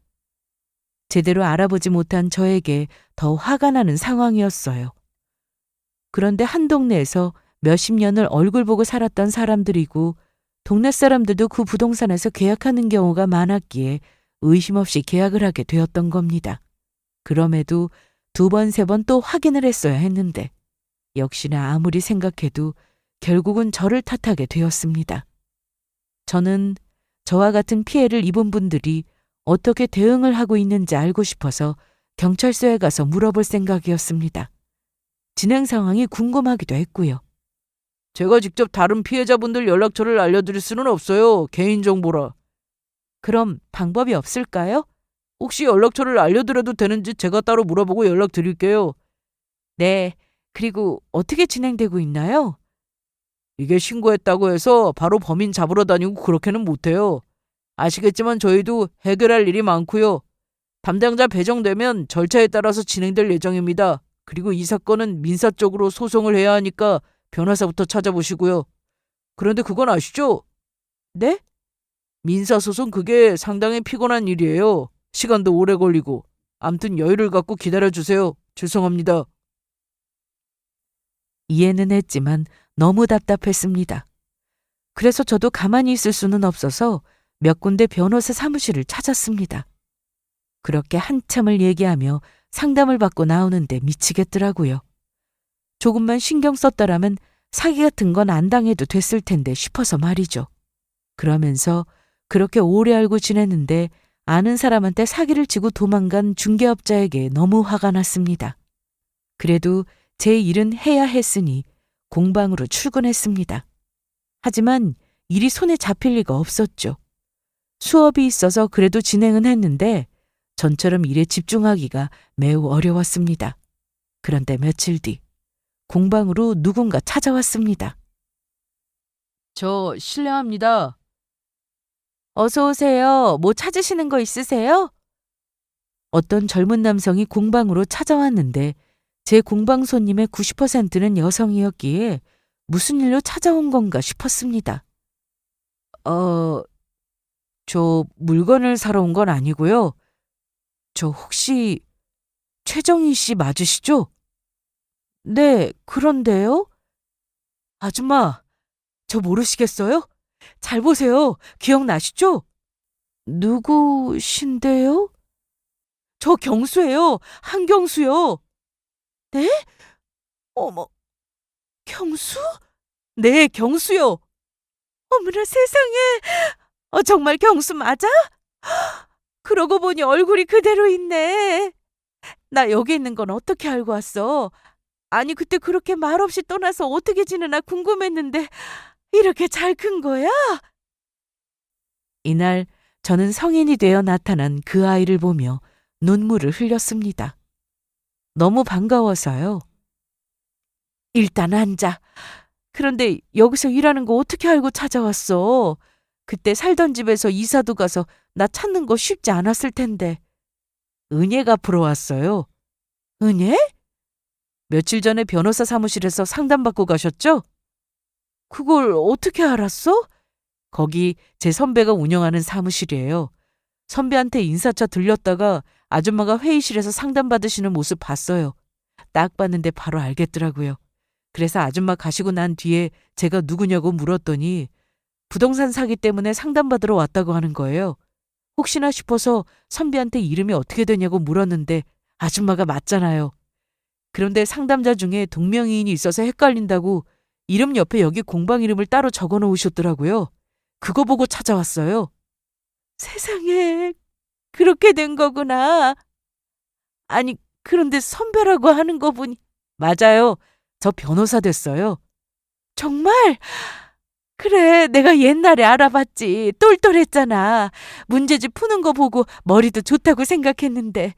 [SPEAKER 1] 제대로 알아보지 못한 저에게 더 화가 나는 상황이었어요. 그런데 한 동네에서 몇십 년을 얼굴 보고 살았던 사람들이고 동네 사람들도 그 부동산에서 계약하는 경우가 많았기에 의심 없이 계약을 하게 되었던 겁니다. 그럼에도 두 번, 세 번 또 확인을 했어야 했는데 역시나 아무리 생각해도 결국은 저를 탓하게 되었습니다. 저는 저와 같은 피해를 입은 분들이 어떻게 대응을 하고 있는지 알고 싶어서 경찰서에 가서 물어볼 생각이었습니다. 진행 상황이 궁금하기도 했고요.
[SPEAKER 3] 제가 직접 다른 피해자분들 연락처를 알려드릴 수는 없어요. 개인정보라.
[SPEAKER 1] 그럼 방법이 없을까요?
[SPEAKER 3] 혹시 연락처를 알려드려도 되는지 제가 따로 물어보고 연락드릴게요.
[SPEAKER 1] 네, 그리고 어떻게 진행되고 있나요?
[SPEAKER 3] 이게 신고했다고 해서 바로 범인 잡으러 다니고 그렇게는 못해요. 아시겠지만 저희도 해결할 일이 많고요. 담당자 배정되면 절차에 따라서 진행될 예정입니다. 그리고 이 사건은 민사 쪽으로 소송을 해야 하니까 변호사부터 찾아보시고요. 그런데 그건 아시죠?
[SPEAKER 1] 네?
[SPEAKER 3] 민사소송 그게 상당히 피곤한 일이에요. 시간도 오래 걸리고. 암튼 여유를 갖고 기다려주세요. 죄송합니다.
[SPEAKER 1] 이해는 했지만 너무 답답했습니다. 그래서 저도 가만히 있을 수는 없어서 몇 군데 변호사 사무실을 찾았습니다. 그렇게 한참을 얘기하며 상담을 받고 나오는데 미치겠더라고요. 조금만 신경 썼더라면 사기 같은 건 안 당해도 됐을 텐데 싶어서 말이죠. 그러면서 그렇게 오래 알고 지냈는데 아는 사람한테 사기를 치고 도망간 중개업자에게 너무 화가 났습니다. 그래도 제 일은 해야 했으니 공방으로 출근했습니다. 하지만 일이 손에 잡힐 리가 없었죠. 수업이 있어서 그래도 진행은 했는데 전처럼 일에 집중하기가 매우 어려웠습니다. 그런데 며칠 뒤 공방으로 누군가 찾아왔습니다.
[SPEAKER 3] 저 실례합니다.
[SPEAKER 1] 어서 오세요. 뭐 찾으시는 거 있으세요? 어떤 젊은 남성이 공방으로 찾아왔는데 제 공방 손님의 90%는 여성이었기에 무슨 일로 찾아온 건가 싶었습니다. 저 물건을 사러 온 건 아니고요. 저 혹시 최정희 씨 맞으시죠? 네, 그런데요? 아줌마, 저 모르시겠어요? 잘 보세요. 기억나시죠? 누구신데요? 저 경수예요. 한경수요. 네? 어머, 경수? 네, 경수요. 어머나 세상에. 정말 경수 맞아? 그러고 보니 얼굴이 그대로 있네. 나 여기 있는 건 어떻게 알고 왔어? 아니, 그때 그렇게 말없이 떠나서 어떻게 지내나 궁금했는데 이렇게 잘 큰 거야? 이날 저는 성인이 되어 나타난 그 아이를 보며 눈물을 흘렸습니다. 너무 반가워서요. 일단 앉아. 그런데 여기서 일하는 거 어떻게 알고 찾아왔어? 그때 살던 집에서 이사도 가서 나 찾는 거 쉽지 않았을 텐데. 은혜가 보러 왔어요. 은혜? 며칠 전에 변호사 사무실에서 상담받고 가셨죠? 그걸 어떻게 알았어? 거기 제 선배가 운영하는 사무실이에요. 선배한테 인사차 들렸다가 아줌마가 회의실에서 상담받으시는 모습 봤어요. 딱 봤는데 바로 알겠더라고요. 그래서 아줌마 가시고 난 뒤에 제가 누구냐고 물었더니 부동산 사기 때문에 상담받으러 왔다고 하는 거예요. 혹시나 싶어서 선배한테 이름이 어떻게 되냐고 물었는데 아줌마가 맞잖아요. 그런데 상담자 중에 동명이인이 있어서 헷갈린다고 이름 옆에 여기 공방 이름을 따로 적어 놓으셨더라고요. 그거 보고 찾아왔어요. 세상에, 그렇게 된 거구나. 아니, 그런데 선배라고 하는 거 보니. 맞아요. 저 변호사 됐어요. 정말? 그래, 내가 옛날에 알아봤지. 똘똘했잖아. 문제집 푸는 거 보고 머리도 좋다고 생각했는데.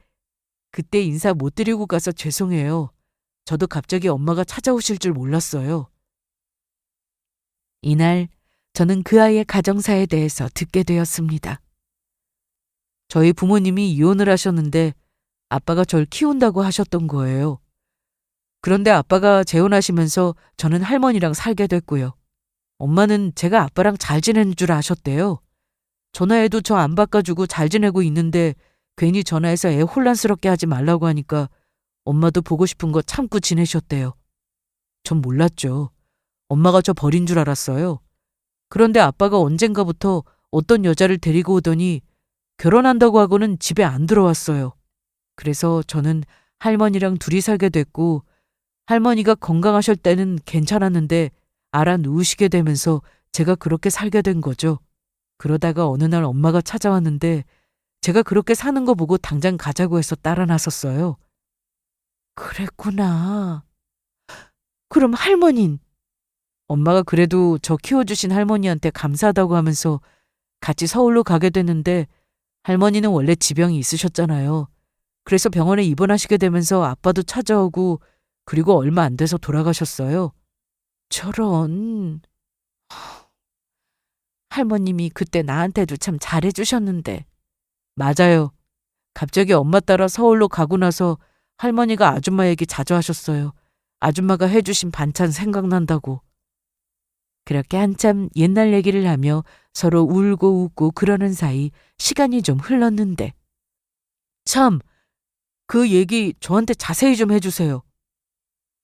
[SPEAKER 1] 그때 인사 못 드리고 가서 죄송해요. 저도 갑자기 엄마가 찾아오실 줄 몰랐어요. 이날 저는 그 아이의 가정사에 대해서 듣게 되었습니다. 저희 부모님이 이혼을 하셨는데 아빠가 절 키운다고 하셨던 거예요. 그런데 아빠가 재혼하시면서 저는 할머니랑 살게 됐고요. 엄마는 제가 아빠랑 잘 지내는 줄 아셨대요. 전화해도 저 안 바꿔주고 잘 지내고 있는데 괜히 전화해서 애 혼란스럽게 하지 말라고 하니까 엄마도 보고 싶은 거 참고 지내셨대요. 전 몰랐죠. 엄마가 저 버린 줄 알았어요. 그런데 아빠가 언젠가부터 어떤 여자를 데리고 오더니 결혼한다고 하고는 집에 안 들어왔어요. 그래서 저는 할머니랑 둘이 살게 됐고 할머니가 건강하실 때는 괜찮았는데 알아 누우시게 되면서 제가 그렇게 살게 된 거죠. 그러다가 어느 날 엄마가 찾아왔는데 제가 그렇게 사는 거 보고 당장 가자고 해서 따라 나섰어요. 그랬구나. 그럼 할머닌? 엄마가 그래도 저 키워주신 할머니한테 감사하다고 하면서 같이 서울로 가게 됐는데 할머니는 원래 지병이 있으셨잖아요. 그래서 병원에 입원하시게 되면서 아빠도 찾아오고 그리고 얼마 안 돼서 돌아가셨어요. 저런. 할머님이 그때 나한테도 참 잘해주셨는데. 맞아요. 갑자기 엄마 따라 서울로 가고 나서 할머니가 아줌마 얘기 자주 하셨어요. 아줌마가 해주신 반찬 생각난다고. 그렇게 한참 옛날 얘기를 하며 서로 울고 웃고 그러는 사이 시간이 좀 흘렀는데. 참, 그 얘기 저한테 자세히 좀 해주세요.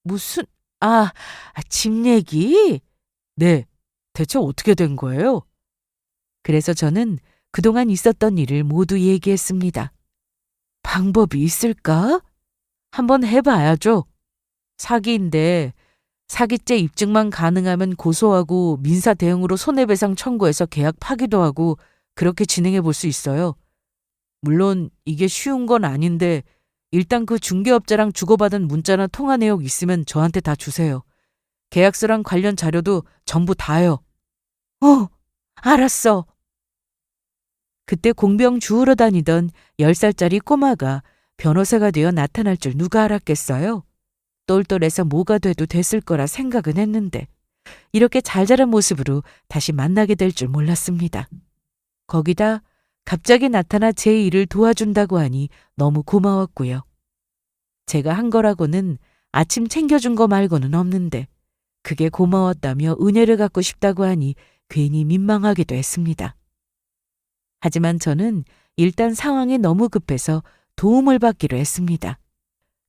[SPEAKER 1] 무슨, 집 얘기? 네, 대체 어떻게 된 거예요? 그래서 저는 그동안 있었던 일을 모두 얘기했습니다. 방법이 있을까? 한번 해봐야죠. 사기인데 사기죄 입증만 가능하면 고소하고 민사 대응으로 손해배상 청구해서 계약 파기도 하고 그렇게 진행해 볼 수 있어요. 물론 이게 쉬운 건 아닌데 일단 그 중개업자랑 주고받은 문자나 통화 내역 있으면 저한테 다 주세요. 계약서랑 관련 자료도 전부 다요. 알았어. 그때 공병 주우러 다니던 10살짜리 꼬마가 변호사가 되어 나타날 줄 누가 알았겠어요? 똘똘해서 뭐가 돼도 됐을 거라 생각은 했는데 이렇게 잘 자란 모습으로 다시 만나게 될 줄 몰랐습니다. 거기다 갑자기 나타나 제 일을 도와준다고 하니 너무 고마웠고요. 제가 한 거라고는 아침 챙겨준 거 말고는 없는데 그게 고마웠다며 은혜를 갚고 싶다고 하니 괜히 민망하기도 했습니다. 하지만 저는 일단 상황이 너무 급해서 도움을 받기로 했습니다.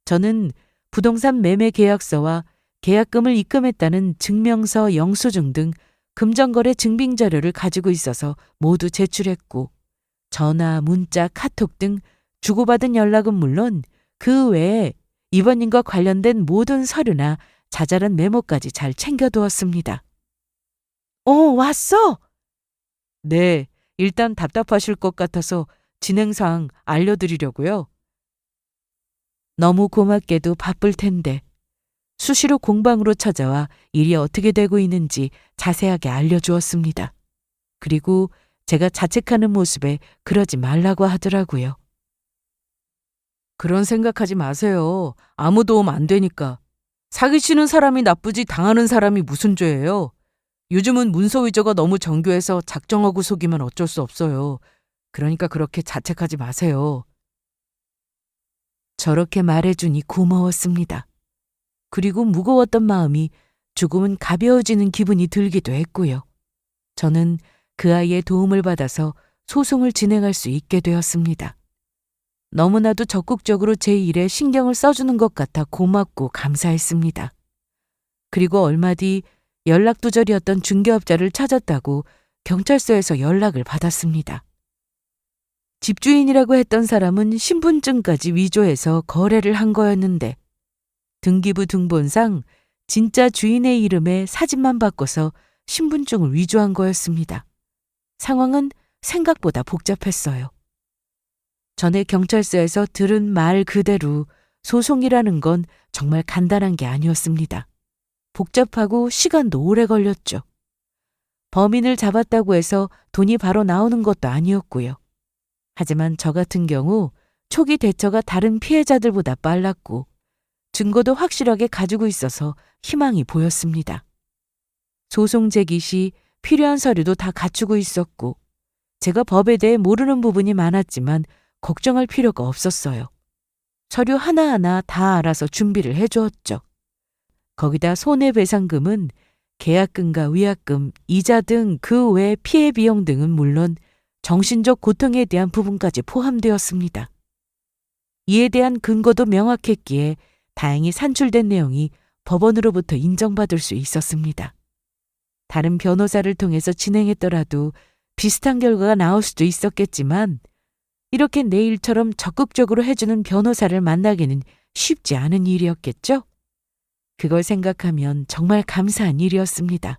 [SPEAKER 1] 저는 부동산 매매 계약서와 계약금을 입금했다는 증명서, 영수증 등 금전거래 증빙 자료를 가지고 있어서 모두 제출했고 전화, 문자, 카톡 등 주고받은 연락은 물론 그 외에 이번님과 관련된 모든 서류나 자잘한 메모까지 잘 챙겨두었습니다. 왔어? 네, 일단 답답하실 것 같아서 진행사항 알려드리려고요. 너무 고맙게도 바쁠 텐데 수시로 공방으로 찾아와 일이 어떻게 되고 있는지 자세하게 알려주었습니다. 그리고 제가 자책하는 모습에 그러지 말라고 하더라고요. 그런 생각하지 마세요. 아무 도움 안 되니까. 사기치는 사람이 나쁘지 당하는 사람이 무슨 죄예요. 요즘은 문서 위조가 너무 정교해서 작정하고 속이면 어쩔 수 없어요. 그러니까 그렇게 자책하지 마세요. 저렇게 말해주니 고마웠습니다. 그리고 무거웠던 마음이 조금은 가벼워지는 기분이 들기도 했고요. 저는 그 아이의 도움을 받아서 소송을 진행할 수 있게 되었습니다. 너무나도 적극적으로 제 일에 신경을 써주는 것 같아 고맙고 감사했습니다. 그리고 얼마 뒤 연락두절이었던 중개업자를 찾았다고 경찰서에서 연락을 받았습니다. 집주인이라고 했던 사람은 신분증까지 위조해서 거래를 한 거였는데 등기부 등본상 진짜 주인의 이름에 사진만 바꿔서 신분증을 위조한 거였습니다. 상황은 생각보다 복잡했어요. 전에 경찰서에서 들은 말 그대로 소송이라는 건 정말 간단한 게 아니었습니다. 복잡하고 시간도 오래 걸렸죠. 범인을 잡았다고 해서 돈이 바로 나오는 것도 아니었고요. 하지만 저 같은 경우 초기 대처가 다른 피해자들보다 빨랐고 증거도 확실하게 가지고 있어서 희망이 보였습니다. 소송 제기 시 필요한 서류도 다 갖추고 있었고 제가 법에 대해 모르는 부분이 많았지만 걱정할 필요가 없었어요. 서류 하나하나 다 알아서 준비를 해주었죠. 거기다 손해배상금은 계약금과 위약금, 이자 등 그 외 피해 비용 등은 물론 정신적 고통에 대한 부분까지 포함되었습니다. 이에 대한 근거도 명확했기에 다행히 산출된 내용이 법원으로부터 인정받을 수 있었습니다. 다른 변호사를 통해서 진행했더라도 비슷한 결과가 나올 수도 있었겠지만 이렇게 내 일처럼 적극적으로 해주는 변호사를 만나기는 쉽지 않은 일이었겠죠? 그걸 생각하면 정말 감사한 일이었습니다.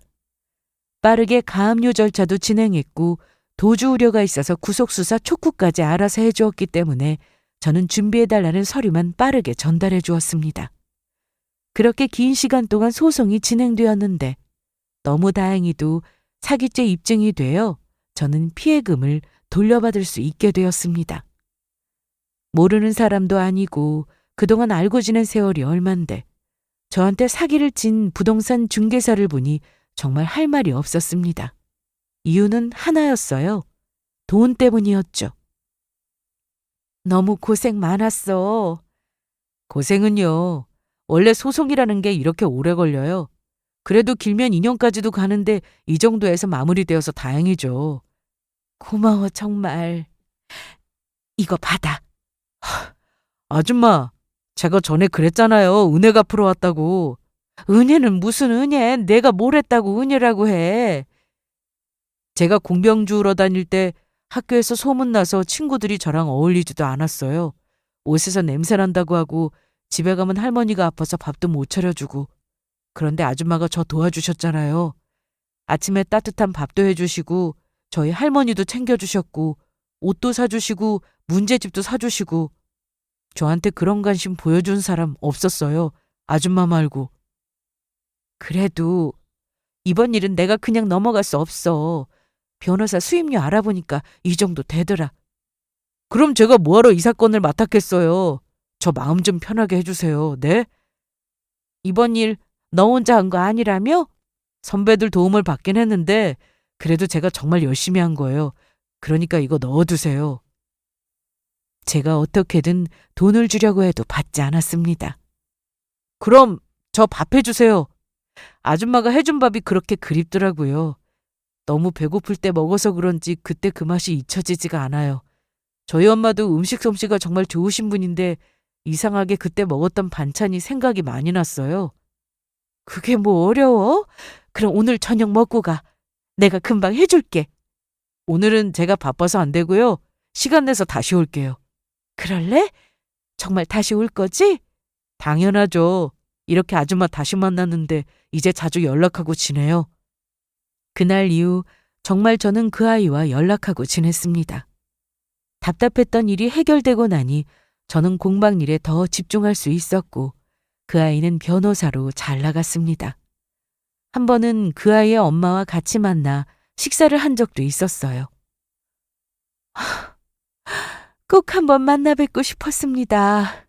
[SPEAKER 1] 빠르게 가압류 절차도 진행했고 도주 우려가 있어서 구속수사 촉구까지 알아서 해주었기 때문에 저는 준비해달라는 서류만 빠르게 전달해 주었습니다. 그렇게 긴 시간 동안 소송이 진행되었는데 너무 다행히도 사기죄 입증이 되어 저는 피해금을 돌려받을 수 있게 되었습니다. 모르는 사람도 아니고 그동안 알고 지낸 세월이 얼만데 저한테 사기를 친 부동산 중개사를 보니 정말 할 말이 없었습니다. 이유는 하나였어요. 돈 때문이었죠. 너무 고생 많았어. 고생은요. 원래 소송이라는 게 이렇게 오래 걸려요. 그래도 길면 2년까지도 가는데 이 정도에서 마무리되어서 다행이죠. 고마워 정말. 이거 받아. 아줌마, 제가 전에 그랬잖아요. 은혜 갚으러 왔다고. 은혜는 무슨 은혜? 내가 뭘 했다고 은혜라고 해. 제가 공병 주우러 다닐 때 학교에서 소문나서 친구들이 저랑 어울리지도 않았어요. 옷에서 냄새난다고 하고 집에 가면 할머니가 아파서 밥도 못 차려주고. 그런데 아줌마가 저 도와주셨잖아요. 아침에 따뜻한 밥도 해주시고 저희 할머니도 챙겨주셨고 옷도 사주시고 문제집도 사주시고 저한테 그런 관심 보여준 사람 없었어요. 아줌마 말고. 그래도 이번 일은 내가 그냥 넘어갈 수 없어. 변호사 수임료 알아보니까 이 정도 되더라. 그럼 제가 뭐하러 이 사건을 맡았겠어요. 저 마음 좀 편하게 해주세요. 네? 이번 일 너 혼자 한 거 아니라며?
[SPEAKER 3] 선배들 도움을 받긴 했는데 그래도 제가 정말 열심히 한 거예요. 그러니까 이거 넣어두세요.
[SPEAKER 1] 제가 어떻게든 돈을 주려고 해도 받지 않았습니다.
[SPEAKER 3] 그럼 저 밥 해주세요. 아줌마가 해준 밥이 그렇게 그립더라고요. 너무 배고플 때 먹어서 그런지 그때 그 맛이 잊혀지지가 않아요. 저희 엄마도 음식 솜씨가 정말 좋으신 분인데 이상하게 그때 먹었던 반찬이 생각이 많이 났어요.
[SPEAKER 1] 그게 뭐 어려워? 그럼 오늘 저녁 먹고 가. 내가 금방 해줄게.
[SPEAKER 3] 오늘은 제가 바빠서 안 되고요. 시간 내서 다시 올게요.
[SPEAKER 1] 그럴래? 정말 다시 올 거지?
[SPEAKER 3] 당연하죠. 이렇게 아줌마 다시 만났는데 이제 자주 연락하고 지내요.
[SPEAKER 1] 그날 이후 정말 저는 그 아이와 연락하고 지냈습니다. 답답했던 일이 해결되고 나니 저는 공방 일에 더 집중할 수 있었고 그 아이는 변호사로 잘 나갔습니다. 한 번은 그 아이의 엄마와 같이 만나 식사를 한 적도 있었어요. 꼭 한번 만나 뵙고 싶었습니다.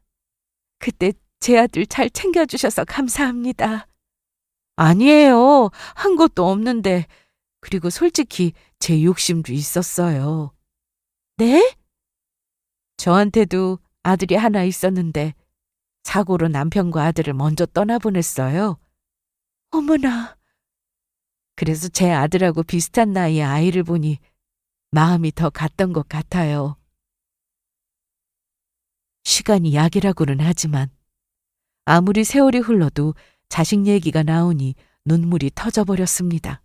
[SPEAKER 1] 그때 제 아들 잘 챙겨주셔서 감사합니다. 아니에요. 한 것도 없는데. 그리고 솔직히 제 욕심도 있었어요. 네? 저한테도 아들이 하나 있었는데 사고로 남편과 아들을 먼저 떠나보냈어요. 어머나. 그래서 제 아들하고 비슷한 나이의 아이를 보니 마음이 더 갔던 것 같아요. 시간이 약이라고는 하지만 아무리 세월이 흘러도 자식 얘기가 나오니 눈물이 터져버렸습니다.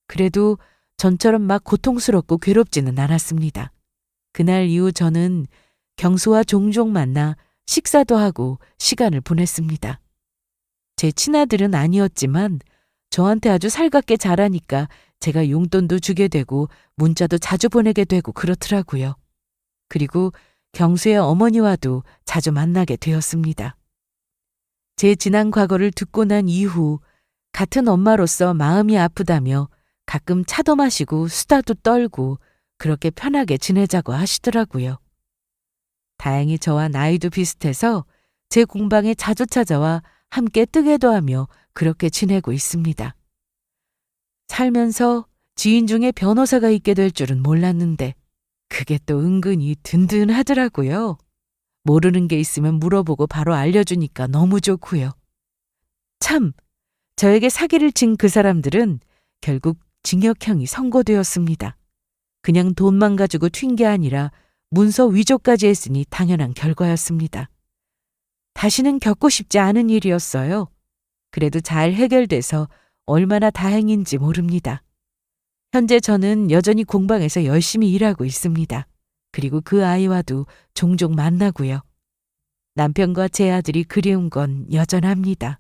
[SPEAKER 1] 그래도 전처럼 막 고통스럽고 괴롭지는 않았습니다. 그날 이후 저는 경수와 종종 만나 식사도 하고 시간을 보냈습니다. 제 친아들은 아니었지만 저한테 아주 살갑게 자라니까 제가 용돈도 주게 되고 문자도 자주 보내게 되고 그렇더라고요. 그리고 경수의 어머니와도 자주 만나게 되었습니다. 제 지난 과거를 듣고 난 이후 같은 엄마로서 마음이 아프다며 가끔 차도 마시고 수다도 떨고 그렇게 편하게 지내자고 하시더라고요. 다행히 저와 나이도 비슷해서 제 공방에 자주 찾아와 함께 뜨개도 하며 그렇게 지내고 있습니다. 살면서 지인 중에 변호사가 있게 될 줄은 몰랐는데 그게 또 은근히 든든하더라고요. 모르는 게 있으면 물어보고 바로 알려주니까 너무 좋고요. 참, 저에게 사기를 친 그 사람들은 결국 징역형이 선고되었습니다. 그냥 돈만 가지고 튄 게 아니라 문서 위조까지 했으니 당연한 결과였습니다. 다시는 겪고 싶지 않은 일이었어요. 그래도 잘 해결돼서 얼마나 다행인지 모릅니다. 현재 저는 여전히 공방에서 열심히 일하고 있습니다. 그리고 그 아이와도 종종 만나고요. 남편과 제 아들이 그리운 건 여전합니다.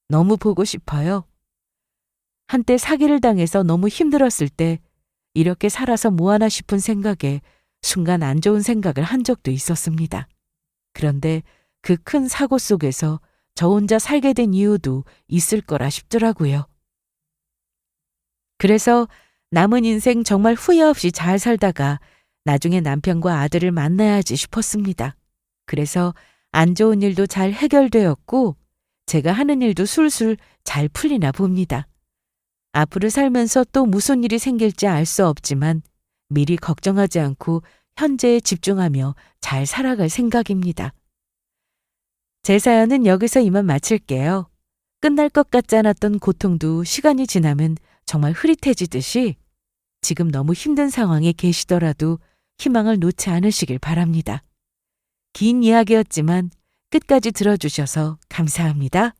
[SPEAKER 1] 너무 보고 싶어요. 한때 사기를 당해서 너무 힘들었을 때 이렇게 살아서 뭐하나 싶은 생각에 순간 안 좋은 생각을 한 적도 있었습니다. 그런데 그 큰 사고 속에서 저 혼자 살게 된 이유도 있을 거라 싶더라고요. 그래서 남은 인생 정말 후회 없이 잘 살다가 나중에 남편과 아들을 만나야지 싶었습니다. 그래서 안 좋은 일도 잘 해결되었고 제가 하는 일도 술술 잘 풀리나 봅니다. 앞으로 살면서 또 무슨 일이 생길지 알 수 없지만 미리 걱정하지 않고 현재에 집중하며 잘 살아갈 생각입니다. 제 사연은 여기서 이만 마칠게요. 끝날 것 같지 않았던 고통도 시간이 지나면 정말 흐릿해지듯이 지금 너무 힘든 상황에 계시더라도 희망을 놓지 않으시길 바랍니다. 긴 이야기였지만 끝까지 들어주셔서 감사합니다.